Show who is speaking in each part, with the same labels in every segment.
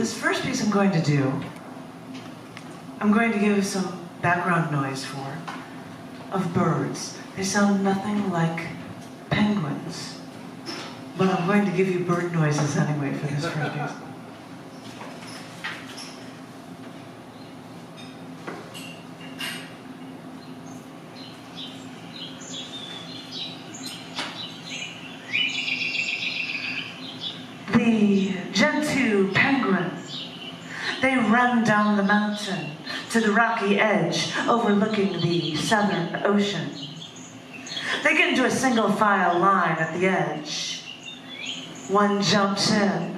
Speaker 1: this first piece I'm going to do, I'm going to give some background noise of birds. They sound nothing like penguins, but I'm going to give you bird noises anyway for this first piece. The Gentoo Penguins, they run down the mountain to the rocky edge overlooking the Southern Ocean. They get into a single file line at the edge. One jumps in,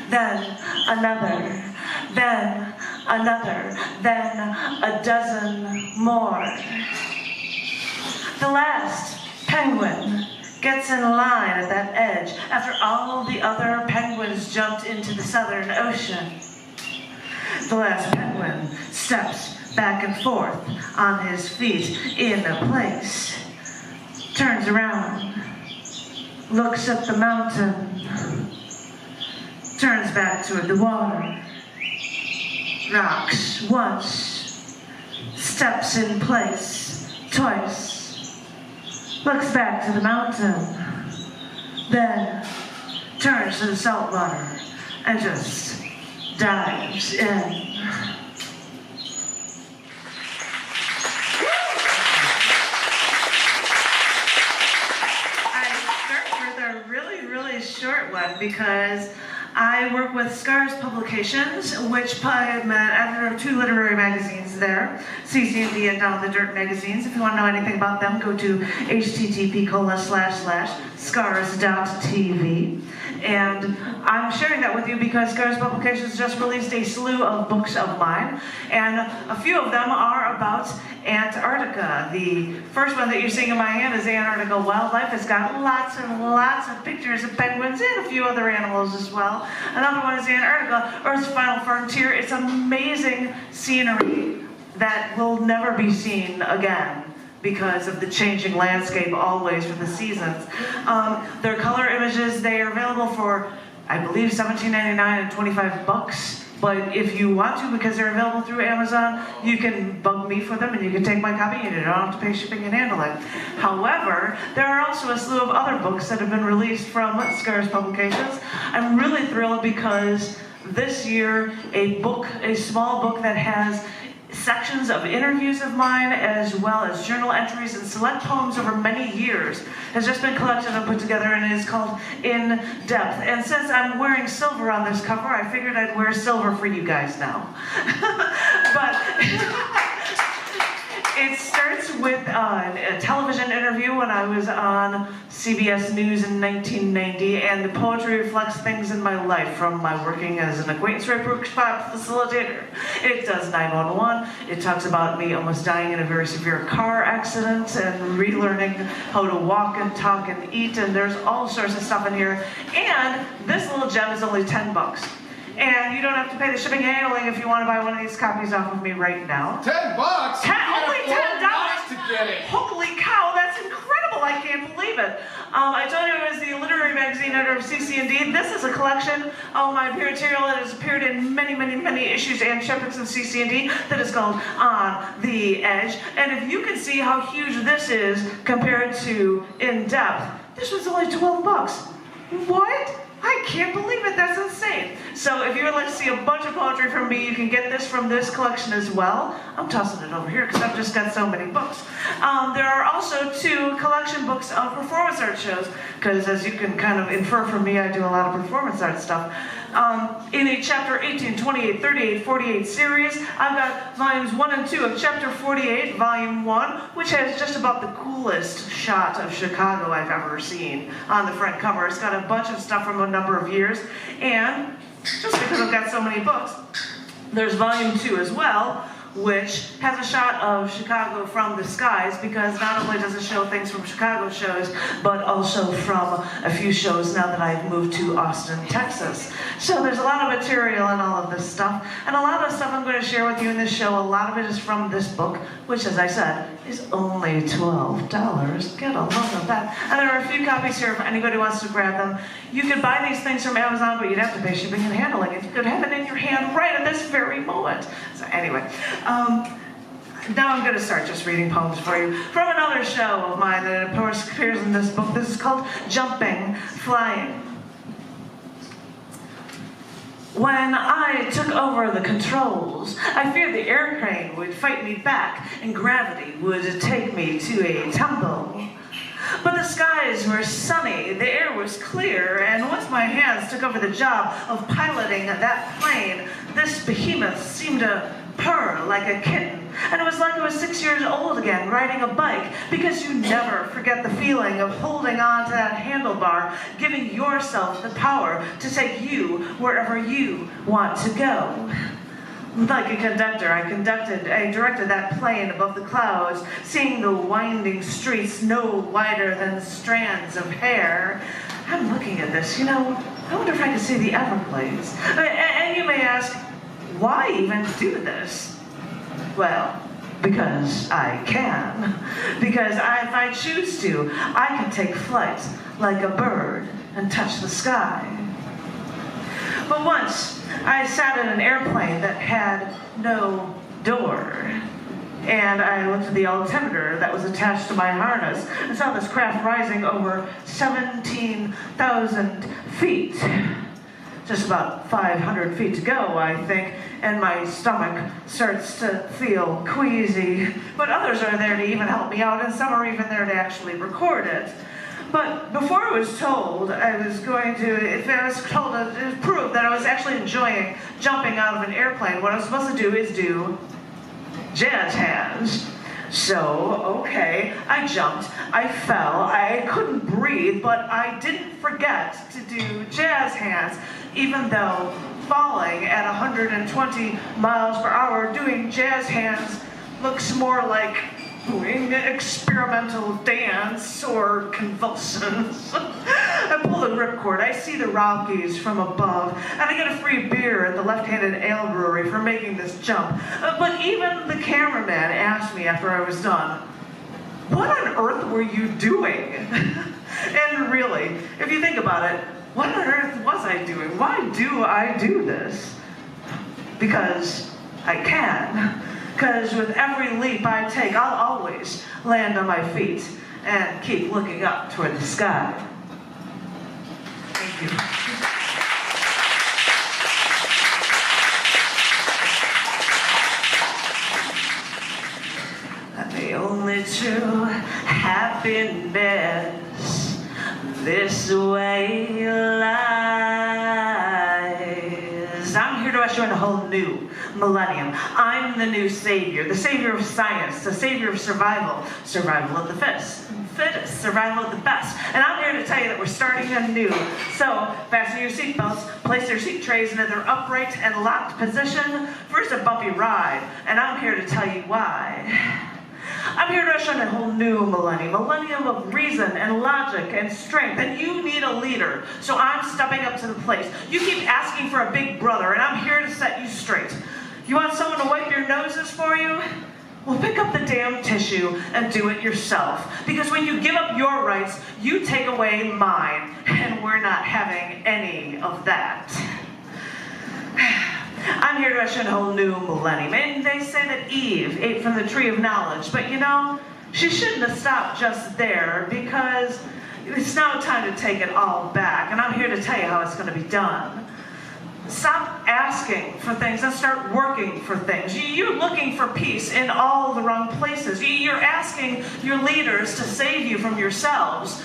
Speaker 1: then another, then another, then a dozen more. The last penguin gets in line at that edge after all the other penguins jumped into the Southern Ocean. The last penguin steps back and forth on his feet in place, turns around, looks at the mountain, turns back toward the water, rocks once, steps in place twice, looks back to the mountain, then turns to the salt water and just dives in. I start with a really, really short one because I work with Scarra Publications, which I'm an editor of 2 literary magazines there, CC&D and Down the Dirt magazines. If you want to know anything about them, go to http://scarras.tv. And I'm sharing that with you because Scarra Publications just released a slew of books of mine, and a few of them are about Antarctica. The first one that you're seeing in my hand is Antarctica Wildlife. It's got lots and lots of pictures of penguins and a few other animals as well. Another one is Antarctica, Earth's Final Frontier. It's amazing scenery that will never be seen again because of the changing landscape always for the seasons. Their color images, they are available for, I believe, $17.99 and $25. But if you want to, because they're available through Amazon, you can bug me for them and you can take my copy and you don't have to pay shipping and handling. However, there are also a slew of other books that have been released from Scarra Publications. I'm really thrilled because this year, a small book that has sections of interviews of mine as well as journal entries and select poems over many years has just been collected and put together and is called In Depth. And since I'm wearing silver on this cover, I figured I'd wear silver for you guys now. But it starts with a television interview when I was on CBS News in 1990, and the poetry reflects things in my life from my working as an acquaintance rate workshop facilitator. It does 911. It talks about me almost dying in a very severe car accident and relearning how to walk and talk and eat, and there's all sorts of stuff in here. And this little gem is only $10. And you don't have to pay the shipping and handling if you want to buy one of these copies off of me right now.
Speaker 2: $10?
Speaker 1: Only $10
Speaker 2: to get it.
Speaker 1: Holy cow, that's incredible! I can't believe it. I told you I was the literary magazine editor of CC&D. This is a collection of my material that has appeared in many, many, many issues and chapters of CC&D that is called On the Edge. And if you can see how huge this is compared to In Depth, this was only $12. What? I can't believe it, that's insane. So if you would like to see a bunch of poetry from me, you can get this from this collection as well. I'm tossing it over here because I've just got so many books. There are also 2 collection books of performance art shows, because as you can kind of infer from me, I do a lot of performance art stuff. In a chapter 18, 28, 38, 48 series, I've got volumes 1 and 2 of chapter 48, volume 1, which has just about the coolest shot of Chicago I've ever seen on the front cover. It's got a bunch of stuff from a number of years, and just because I've got so many books, there's volume 2 as well, which has a shot of Chicago from the skies, because not only does it show things from Chicago shows, but also from a few shows now that I've moved to Austin, Texas. So there's a lot of material in all of this stuff, and a lot of the stuff I'm going to share with you in this show, a lot of it is from this book, which, as I said, is only $12. Get a load of that. And there are a few copies here if anybody wants to grab them. You could buy these things from Amazon, but you'd have to pay shipping and handling. You could have it in your hand right at this very moment. So anyway, now I'm going to start just reading poems for you from another show of mine that of course appears in this book. This is called Jumping, Flying. When I took over the controls, I feared the airplane would fight me back and gravity would take me to a tumble. But the skies were sunny, the air was clear, and once my hands took over the job of piloting that plane, this behemoth seemed to purr like a kitten. And it was like I was 6 years old again, riding a bike, because you never forget the feeling of holding on to that handlebar, giving yourself the power to take you wherever you want to go. Like a conductor, I directed that plane above the clouds, seeing the winding streets no wider than strands of hair. I'm looking at this, I wonder if I could see the Everglades. And you may ask, why even do this? Well, because I can. Because if I choose to, I can take flight like a bird and touch the sky. But once, I sat in an airplane that had no door. And I looked at the altimeter that was attached to my harness and saw this craft rising over 17,000 feet. Just about 500 feet to go, I think, and my stomach starts to feel queasy. But others are there to even help me out, and some are even there to actually record it. But before I was told I was going to, if I was told to prove that I was actually enjoying jumping out of an airplane, what I was supposed to do is do jazz hands. So, okay, I jumped, I fell, I couldn't breathe, but I didn't forget to do jazz hands, even though falling at 120 miles per hour doing jazz hands looks more like doing experimental dance or convulsions. I pull the ripcord, I see the Rockies from above, and I get a free beer at the Left-Handed Ale Brewery for making this jump. But even the cameraman asked me after I was done, what on earth were you doing? And really, if you think about it, what on earth was I doing? Why do I do this? Because I can. Because with every leap I take, I'll always land on my feet and keep looking up toward the sky. Thank you. The only true happiness this way lies. I'm here to usher in a whole new millennium. I'm the new savior, the savior of science, the savior of survival, survival of the fittest, survival of the best. And I'm here to tell you that we're starting anew. So fasten your seatbelts, place your seat trays into their upright and locked position. First, a bumpy ride, and I'm here to tell you why. I'm here to usher in a whole new millennium, millennium of reason and logic and strength, and you need a leader, so I'm stepping up to the plate. You keep asking for a big brother, and I'm here to set you straight. You want someone to wipe your noses for you? Well, pick up the damn tissue and do it yourself, because when you give up your rights, you take away mine, and we're not having any of that. I'm here to usher in a whole new millennium. And they say that Eve ate from the tree of knowledge, but she shouldn't have stopped just there, because it's now time to take it all back. And I'm here to tell you how it's going to be done. Stop asking for things and start working for things. You're looking for peace in all the wrong places. You're asking your leaders to save you from yourselves.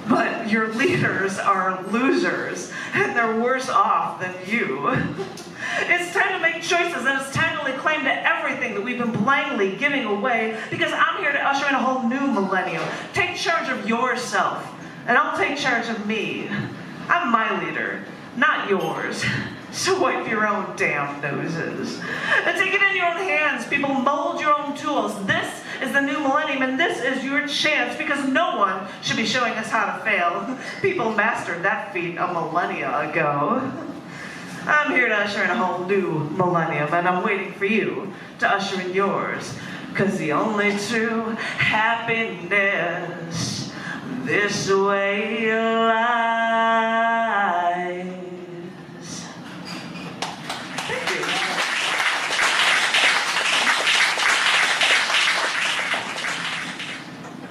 Speaker 1: But your leaders are losers, and they're worse off than you. It's time to make choices, and it's time to lay claim to everything that we've been blindly giving away, because I'm here to usher in a whole new millennium. Take charge of yourself, and I'll take charge of me. I'm my leader, not yours. So wipe your own damn noses. And take it in your own hands. People, mold your own tools. This is the new millennium, and this is your chance, because no one should be showing us how to fail. People mastered that feat a millennia ago. I'm here to usher in a whole new millennium, and I'm waiting for you to usher in yours. Because the only true happiness this way lies. Thank you.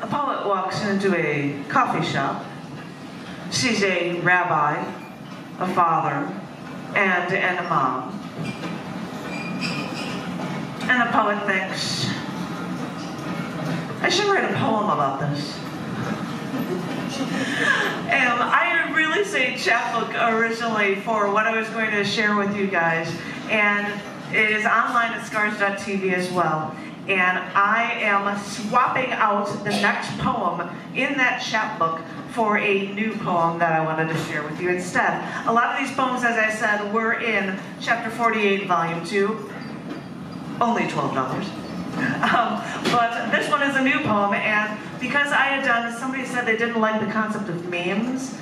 Speaker 1: A poet walks into a coffee shop, sees a rabbi, a father, and an imam. And the poet thinks, I should write a poem about this. And I released a chapbook originally for what I was going to share with you guys, and it is online at scars.tv as well. And I am swapping out the next poem in that chapbook for a new poem that I wanted to share with you instead. A lot of these poems, as I said, were in Chapter 48, Volume 2. Only $12. But this one is a new poem, and because I had done, somebody said they didn't like the concept of memes,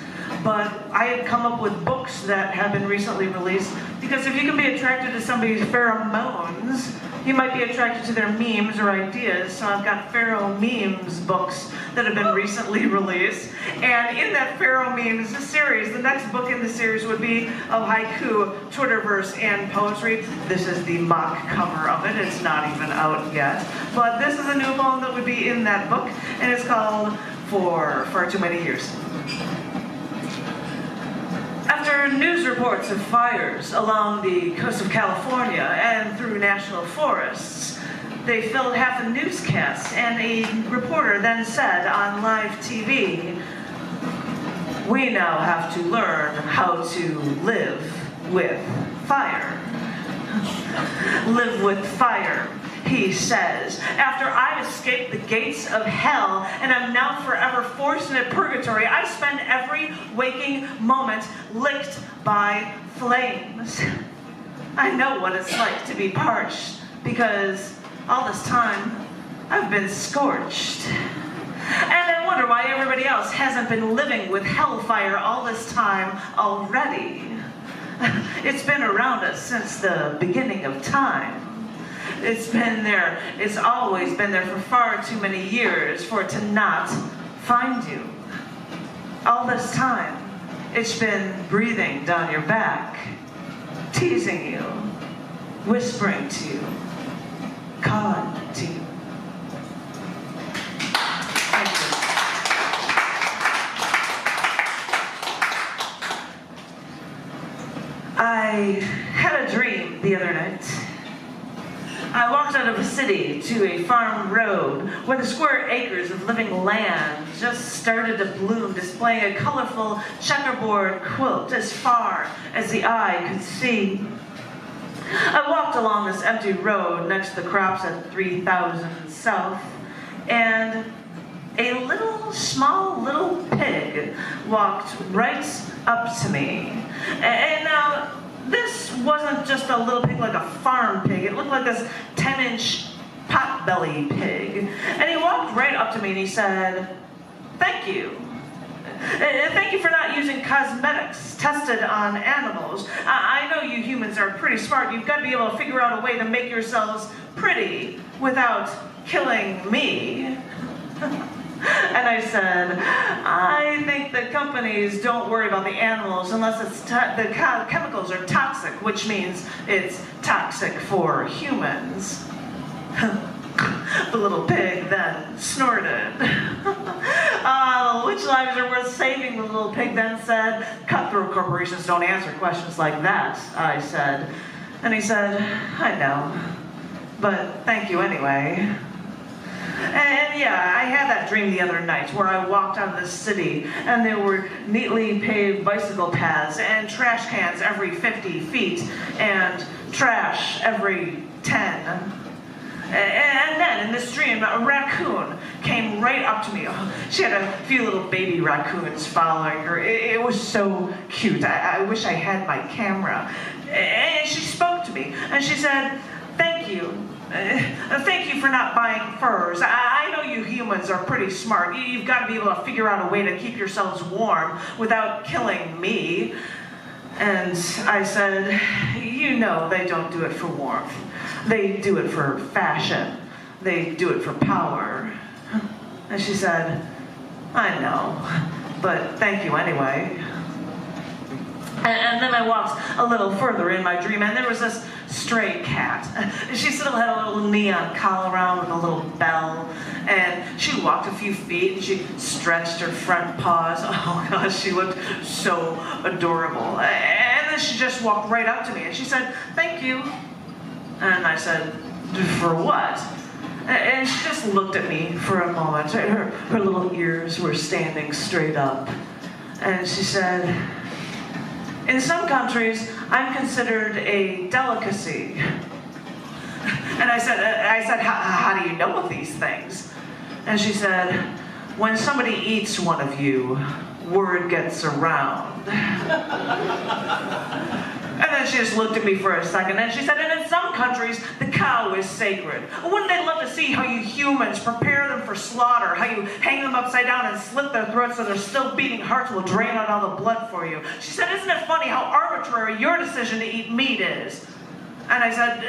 Speaker 1: but I had come up with books that have been recently released, because if you can be attracted to somebody's pheromones, you might be attracted to their memes or ideas. So I've got Pharaoh Memes books that have been recently released. And in that Pharaoh Memes series, the next book in the series would be of haiku, Twitterverse, and poetry. This is the mock cover of it. It's not even out yet. But this is a new poem that would be in that book, and it's called For Far Too Many Years. After news reports of fires along the coast of California and through national forests, they filled half a newscast, and a reporter then said on live TV, "We now have to learn how to live with fire." Live with fire, he says. After I've escaped the gates of hell and am now forever forced into purgatory, I spend every waking moment licked by flames. I know what it's like to be parched, because all this time I've been scorched. And I wonder why everybody else hasn't been living with hellfire all this time already. It's been around us since the beginning of time. It's been there, it's always been there for far too many years for it to not find you. All this time, it's been breathing down your back, teasing you, whispering to you, calling to you. Thank you. I had a dream the other night. I walked out of a city to a farm road where the square acres of living land just started to bloom, displaying a colorful checkerboard quilt as far as the eye could see. I walked along this empty road next to the crops at 3000 South, and a small little pig walked right up to me. And now, this wasn't just a little pig like a farm pig. It looked like this 10-inch pot-belly pig. And he walked right up to me and he said, "Thank you. Thank you for not using cosmetics tested on animals. I know you humans are pretty smart. You've got to be able to figure out a way to make yourselves pretty without killing me." And I said, "I think the companies don't worry about the animals unless the chemicals are toxic, which means it's toxic for humans." The little pig then snorted. "Which lives are worth saving?" the little pig then said. "Cutthroat corporations don't answer questions like that," I said. And he said, "I know, but thank you anyway." And yeah, I had that dream the other night where I walked out of the city and there were neatly paved bicycle paths and trash cans every 50 feet and trash every 10. And then in this dream, a raccoon came right up to me. She had a few little baby raccoons following her. It was so cute. I wish I had my camera. And she spoke to me, and she said, "Thank you. Thank you for not buying furs. I know you humans are pretty smart. You've got to be able to figure out a way to keep yourselves warm without killing me." And I said, "You know they don't do it for warmth. They do it for fashion. They do it for power." And she said, "I know, but thank you anyway." And then I walked a little further in my dream, and there was this stray cat. She still had a little neon collar around with a little bell, and she walked a few feet, and she stretched her front paws. Oh gosh, she looked so adorable. And then she just walked right up to me, and she said, "Thank you." And I said, "For what?" And she just looked at me for a moment. Her little ears were standing straight up. And she said, "In some countries, I'm considered a delicacy." And I said, how do you know of these things?" And she said, "When somebody eats one of you, word gets around." And then she just looked at me for a second, and she said, "And in some countries, the cow is sacred. Wouldn't they love to see how you humans prepare them for slaughter, how you hang them upside down and slit their throats so their still beating hearts will drain out all the blood for you?" She said, "Isn't it funny how arbitrary your decision to eat meat is?" And I said,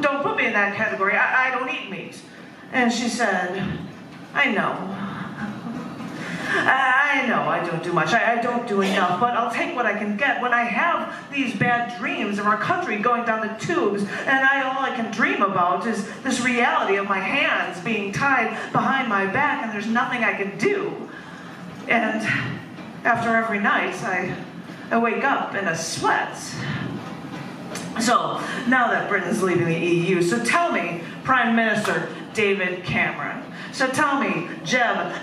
Speaker 1: don't put me in that category. I don't eat meat." And she said, "I know. I know I don't do much. I don't do enough, but I'll take what I can get. When I have these bad dreams of our country going down the tubes, and all I can dream about is this reality of my hands being tied behind my back, and there's nothing I can do. And after every night, I wake up in a sweat. So, now that Britain's leaving the EU, so tell me, Prime Minister David Cameron. So tell me, Jeb,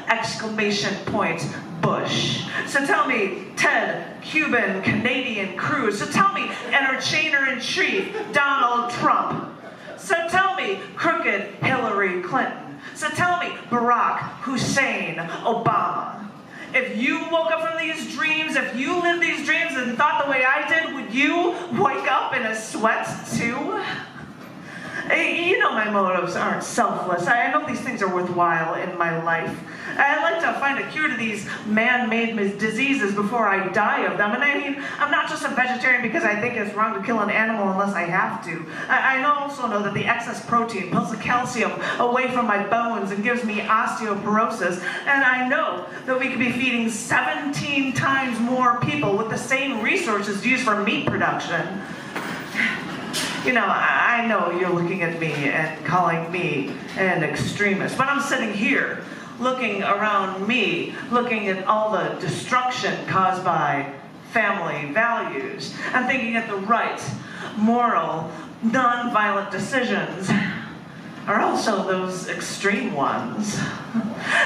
Speaker 1: Bush. So tell me, Ted, Cuban, Canadian Cruz. So tell me, Entertainer-in-Chief, Donald Trump. So tell me, crooked Hillary Clinton. So tell me, Barack Hussein Obama. If you woke up from these dreams, if you lived these dreams and thought the way I did, would you wake up in a sweat too? You know my motives aren't selfless. I know these things are worthwhile in my life. I like to find a cure to these man-made diseases before I die of them. And I mean, I'm not just a vegetarian because I think it's wrong to kill an animal unless I have to. I also know that the excess protein pulls the calcium away from my bones and gives me osteoporosis. And I know that we could be feeding 17 times more people with the same resources used for meat production. You know, I know you're looking at me and calling me an extremist, but I'm sitting here looking around me, looking at all the destruction caused by family values, and thinking that the right, moral, non-violent decisions are also those extreme ones.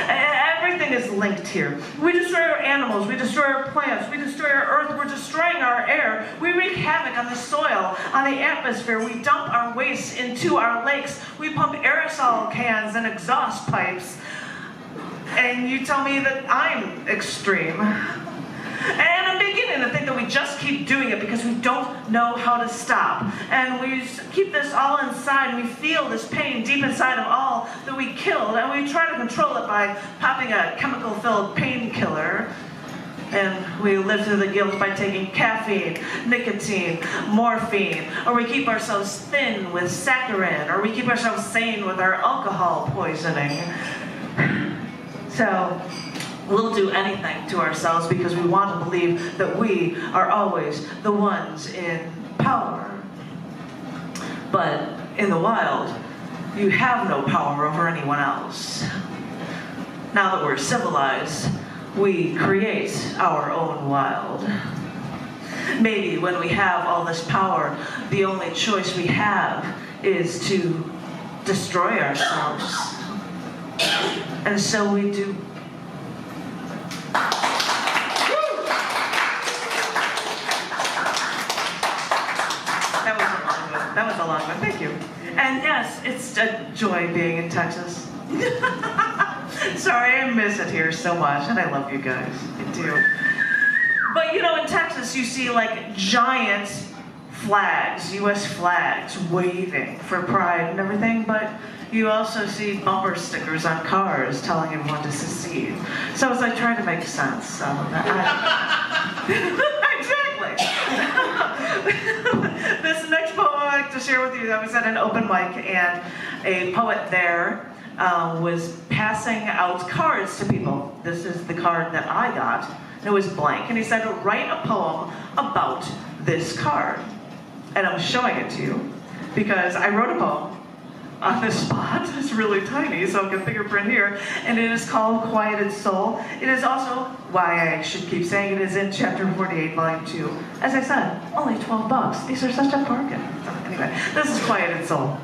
Speaker 1: Everything is linked here. We destroy our animals, we destroy our plants, we destroy our earth, we're destroying our air. We wreak havoc on the soil, on the atmosphere. We dump our waste into our lakes. We pump aerosol cans and exhaust pipes. And you tell me that I'm extreme. And I'm beginning to think that we just keep doing it because we don't know how to stop. And we keep this all inside, and we feel this pain deep inside of all that we killed, and we try to control it by popping a chemical-filled painkiller. And we live through the guilt by taking caffeine, nicotine, morphine, or we keep ourselves thin with saccharin, or we keep ourselves sane with our alcohol poisoning. So we'll do anything to ourselves because we want to believe that we are always the ones in power. But in the wild, you have no power over anyone else. Now that we're civilized, we create our own wild. Maybe when we have all this power, the only choice we have is to destroy ourselves. And so we do. That was a long one, thank you. And yes, it's a joy being in Texas. Sorry, I miss it here so much, and I love you guys, I do. But you know, in Texas, you see like giant flags, US flags, waving for pride and everything, but you also see bumper stickers on cars telling everyone to secede. So as I try to make sense of that. Exactly. This next poem I'd like to share with you, I was at an open mic, and a poet there was passing out cards to people. This is the card that I got. It was blank, and he said, write a poem about this card. And I'm showing it to you because I wrote a poem on the spot. It's really tiny, so I can fingerprint here. And it is called Quieted Soul. It is also, why I should keep saying it, is in chapter 48, volume 2. As I said, only $12. These are such a bargain. So anyway, this is Quieted Soul.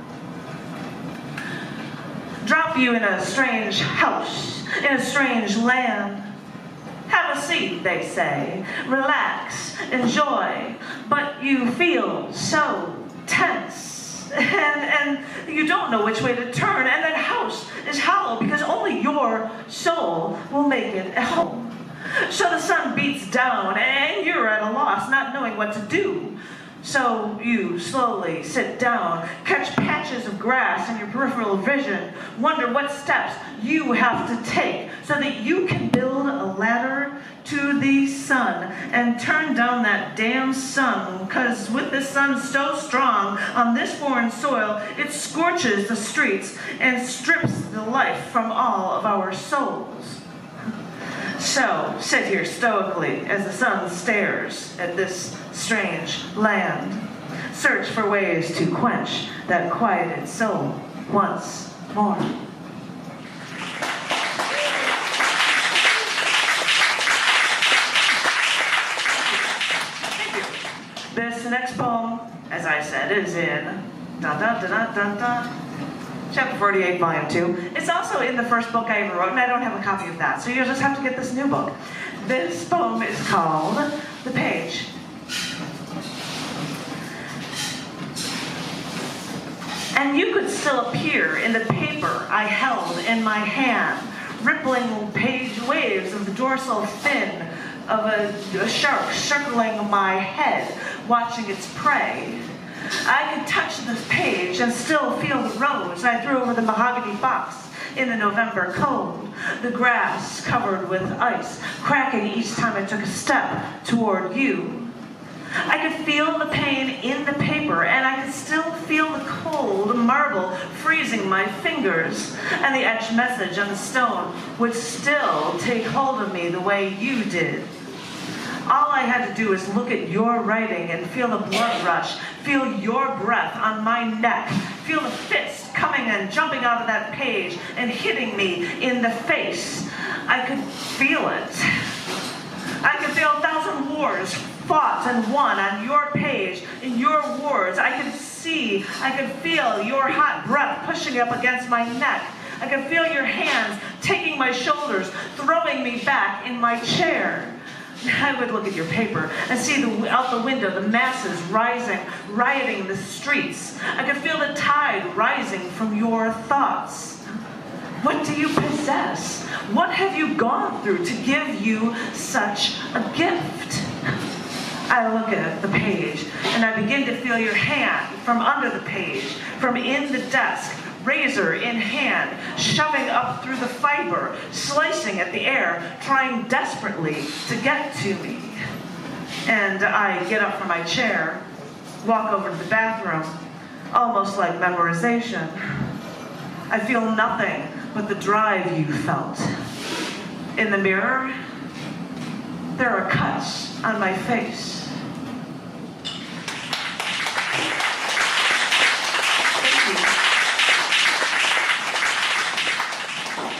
Speaker 1: Drop you in a strange house, in a strange land. Have a seat, they say. Relax, enjoy. But you feel so tense. And you don't know which way to turn. And that house is hollow because only your soul will make it a home. So the sun beats down and you're at a loss, not knowing what to do. So you slowly sit down, catch patches of grass in your peripheral vision, wonder what steps you have to take so that you can build a ladder to the sun and turn down that damn sun, because with the sun so strong on this foreign soil, it scorches the streets and strips the life from all of our souls. So, sit here stoically as the sun stares at this strange land. Search for ways to quench that quieted soul once more. Thank you. This next poem, as I said, is in chapter 48, volume 2. It's also in the first book I ever wrote, and I don't have a copy of that, so you'll just have to get this new book. This poem is called The Page. And you could still appear in the paper I held in my hand, rippling page waves of the dorsal fin of a shark circling my head, watching its prey. I could touch this page and still feel the rose I threw over the mahogany box in the November cold, the grass covered with ice, cracking each time I took a step toward you. I could feel the pain in the paper, and I could still feel the cold marble freezing my fingers, and the etched message on the stone would still take hold of me the way you did. All I had to do was look at your writing and feel the blood rush, feel your breath on my neck, feel the fist coming and jumping out of that page and hitting me in the face. I could feel it. I could feel 1,000 wars fought and won on your page, in your words. I could feel your hot breath pushing up against my neck. I could feel your hands taking my shoulders, throwing me back in my chair. I would look at your paper and see out the window the masses rising, rioting in the streets. I could feel the tide rising from your thoughts. What do you possess? What have you gone through to give you such a gift? I look at the page and I begin to feel your hand from under the page, from in the desk, razor in hand, shoving up through the fiber, slicing at the air, trying desperately to get to me. And I get up from my chair, walk over to the bathroom, almost like memorization. I feel nothing but the drive you felt. In the mirror, there are cuts on my face.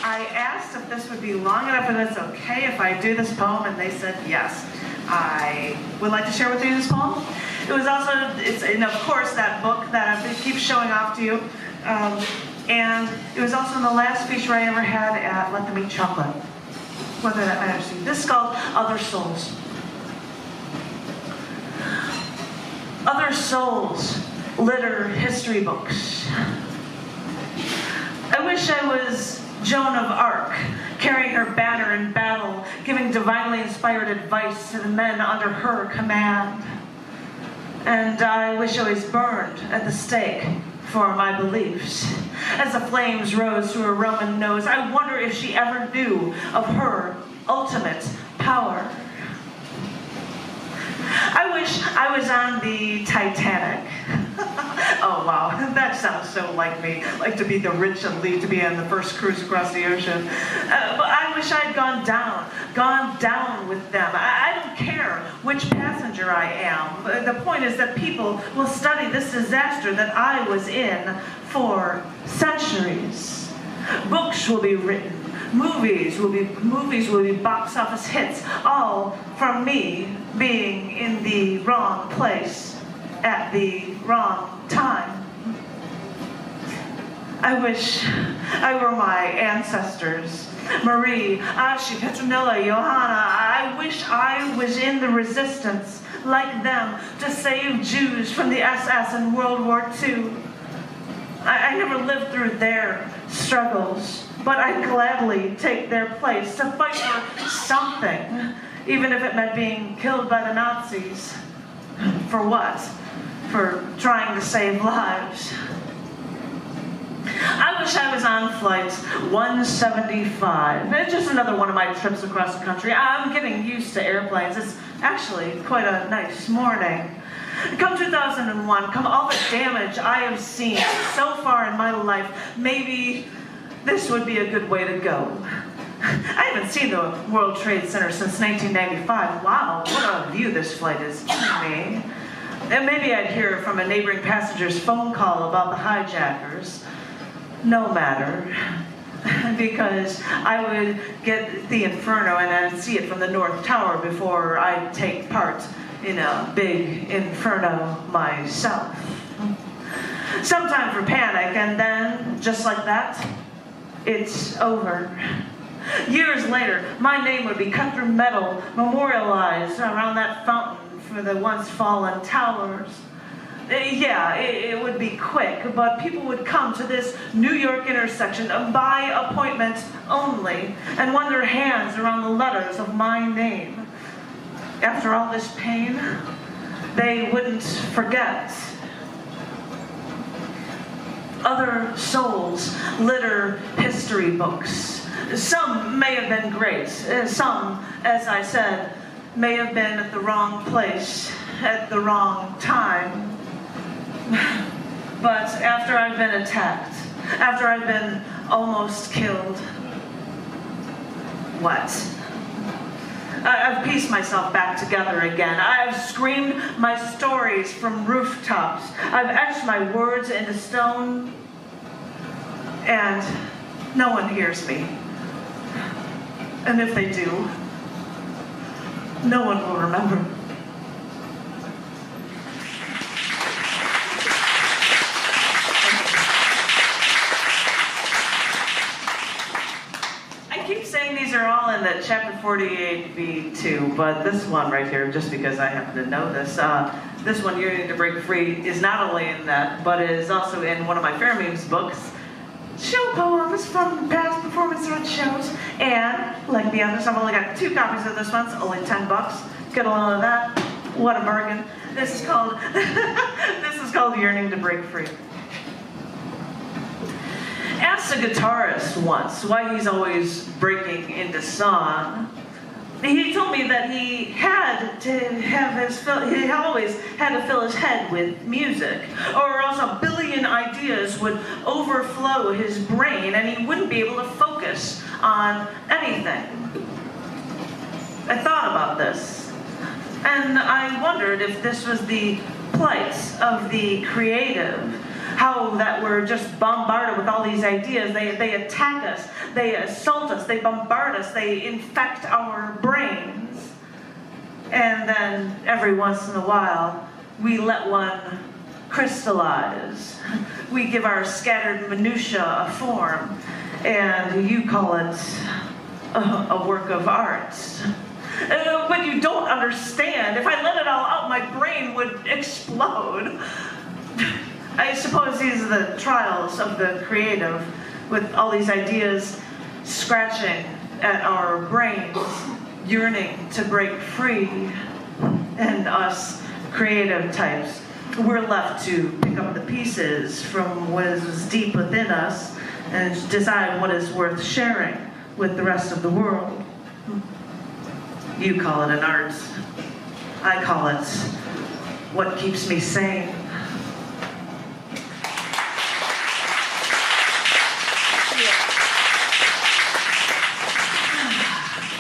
Speaker 1: I asked if this would be long enough and it's okay if I do this poem, and they said yes. I would like to share with you this poem. It's in, of course, that book that I keep showing off to you. And it was also in the last feature I ever had at Let Them Eat Chocolate. Whether that matters to you. This is called Other Souls. Other souls litter history books. I wish I was Joan of Arc, carrying her banner in battle, giving divinely inspired advice to the men under her command. And I wish I was burned at the stake for my beliefs. As the flames rose through her Roman nose, I wonder if she ever knew of her ultimate power. I wish I was on the Titanic. Oh wow, that sounds so like me. Like to be the rich elite, to be on the first cruise across the ocean. But I wish I'd gone down with them. I don't care which passenger I am. The point is that people will study this disaster that I was in for centuries. Books will be written. Movies will be box office hits, all from me being in the wrong place at the wrong time. I wish I were my ancestors. Marie, Ashi, Petronilla, Johanna. I wish I was in the resistance like them to save Jews from the SS in World War II. I never lived through their struggles, but I'd gladly take their place to fight for something, even if it meant being killed by the Nazis. For what? For trying to save lives. I wish I was on flight 175. It's just another one of my trips across the country. I'm getting used to airplanes. It's actually quite a nice morning. Come 2001, come all the damage I have seen so far in my life, maybe this would be a good way to go. I haven't seen the World Trade Center since 1995. Wow, what a view this flight is giving me. And maybe I'd hear from a neighboring passenger's phone call about the hijackers. No matter, because I would get the Inferno and I'd see it from the North Tower before I'd take part in a big inferno myself. Some time for panic, and then, just like that, it's over. Years later, my name would be cut through metal, memorialized around that fountain for the once fallen towers. Yeah, it would be quick, but people would come to this New York intersection by appointment only and run their hands around the letters of my name. After all this pain, they wouldn't forget. Other souls litter history books. Some may have been great. Some, as I said, may have been at the wrong place at the wrong time. But after I've been attacked, after I've been almost killed, what? I've pieced myself back together again. I've screamed my stories from rooftops. I've etched my words into stone, and no one hears me. And if they do, no one will remember. These are all in the chapter 48B2, but this one right here, just because I happen to know this one, Yearning to Break Free, is not only in that, but is also in one of my Fairmemes books, show poems from past performance art shows, and like the others, I've only got 2 copies of this one, it's only $10. Get a load of that. What a bargain. This is called Yearning to Break Free. Asked a guitarist once why he's always breaking into song. He told me that he always had to fill his head with music, or else a billion ideas would overflow his brain and he wouldn't be able to focus on anything. I thought about this, and I wondered if this was the plight of the creative. How that we're just bombarded with all these ideas. They attack us, they assault us, they bombard us, they infect our brains. And then every once in a while, we let one crystallize. We give our scattered minutiae a form, and you call it a work of art. But you don't understand. If I let it all out, my brain would explode. I suppose these are the trials of the creative, with all these ideas scratching at our brains, yearning to break free, and us creative types, we're left to pick up the pieces from what is deep within us and decide what is worth sharing with the rest of the world. You call it an art. I call it what keeps me sane.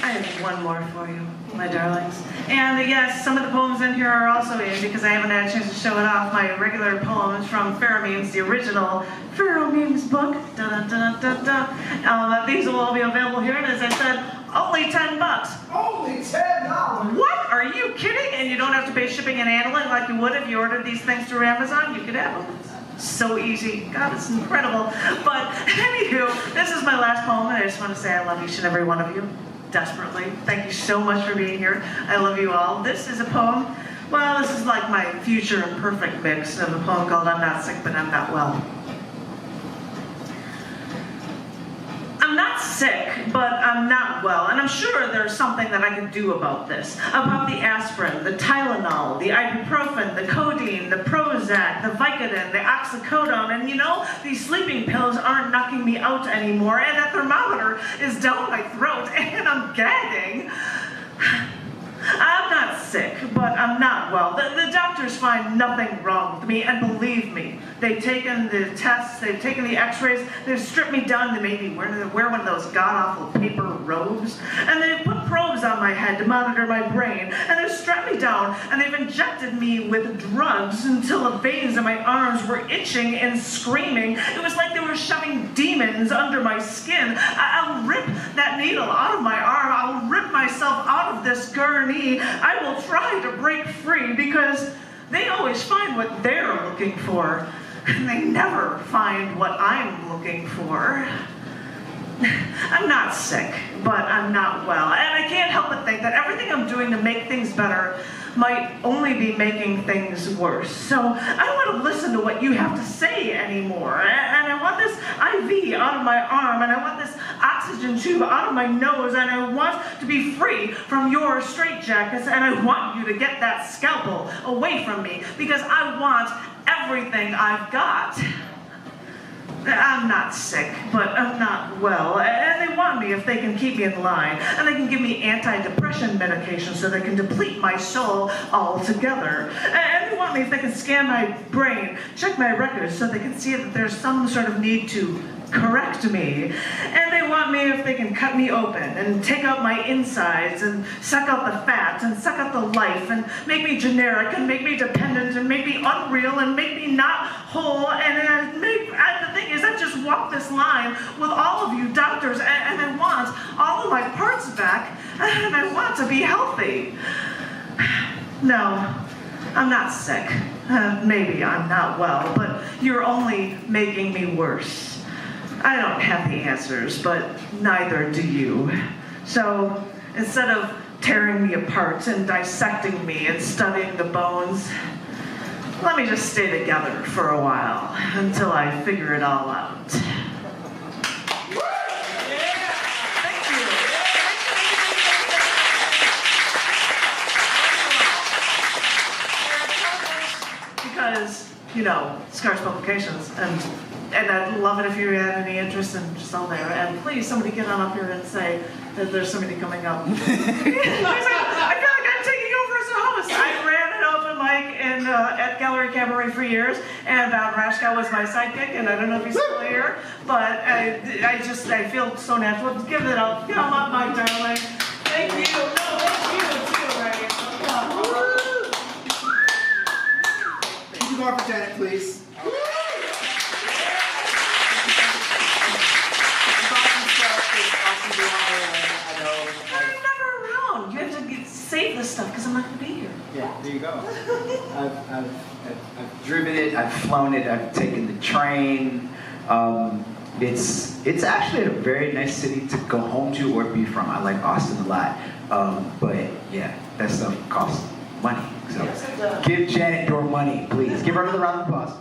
Speaker 1: I have one more for you, my darlings. And yes, some of the poems in here are also in because I haven't had a chance to show it off. My regular poems from Pheromemes, the original Pheromemes book. These will all be available here, and as I said, only $10.
Speaker 2: Only $10?
Speaker 1: What? Are you kidding? And you don't have to pay shipping and handling like you would if you ordered these things through Amazon. You could have them. So easy. God, it's incredible. But anywho, this is my last poem, and I just want to say I love each and every one of you. Desperately. Thank you so much for being here. I love you all. This is a poem, well, this is like my future imperfect mix of a poem called I'm Not Sick, But I'm Not Well. I'm not sick, but I'm not well, and I'm sure there's something that I can do about this. About the aspirin, the Tylenol, the ibuprofen, the codeine, the Prozac, the Vicodin, the oxycodone, and you know, these sleeping pills aren't knocking me out anymore, and that thermometer is down my throat, and I'm gagging. I'm not sick, but I'm not well. The doctors find nothing wrong with me, and believe me, they've taken the tests, they've taken the x-rays, they've stripped me down to make me wear one of those god-awful paper robes, and they've put probes on my head to monitor my brain, and they've strapped me down, and they've injected me with drugs until the veins in my arms were itching and screaming. It was like they were shoving demons under my skin. I'll rip that needle out of my arm. I'll rip myself out of this gurney. I will try to break free because they always find what they're looking for, and they never find what I'm looking for. I'm not sick, but I'm not well, and I can't help but think that everything I'm doing to make things better might only be making things worse. So I don't want to listen to what you have to say anymore, and I want this IV out of my arm, and I want this oxygen tube out of my nose, and I want to be free from your straitjackets, and I want you to get that scalpel away from me, because I want everything I've got. I'm not sick, but I'm not well, and they want me if they can keep me in line, and they can give me antidepressant medication so they can deplete my soul altogether, and they want me if they can scan my brain, check my records so they can see that there's some sort of need to correct me, and they want me if they can cut me open and take out my insides and suck out the fat and suck out the life and make me generic and make me dependent and make me unreal and make me not whole, and the thing is, I just walk this line with all of you doctors, and I want all of my parts back, and I want to be healthy. No, I'm not sick. Maybe I'm not well, but you're only making me worse. I don't have the answers, but neither do you. So instead of tearing me apart and dissecting me and studying the bones, let me just stay together for a while until I figure it all out. Thank you. Because, you know, Scarra Publications, and I'd love it if you had any interest in just all there. And please, somebody get on up here and say that there's somebody coming up. I feel like I'm taking over as a host. I ran an open mic at Gallery Cabaret for years, and Rashka was my sidekick, and I don't know if he's still here, but I feel so natural. Give it up. Come on, my darling. Thank you. No, thank you too, Reagan.
Speaker 2: Keep it going for Janet, please.
Speaker 1: Save this stuff because I'm not going to be here.
Speaker 3: Yeah, there you go. I've driven it, I've flown it, I've taken the train. It's actually a very nice city to go home to or be from. I like Austin a lot. But yeah, that stuff costs money. So give Janet your money, please. Give her another round of applause.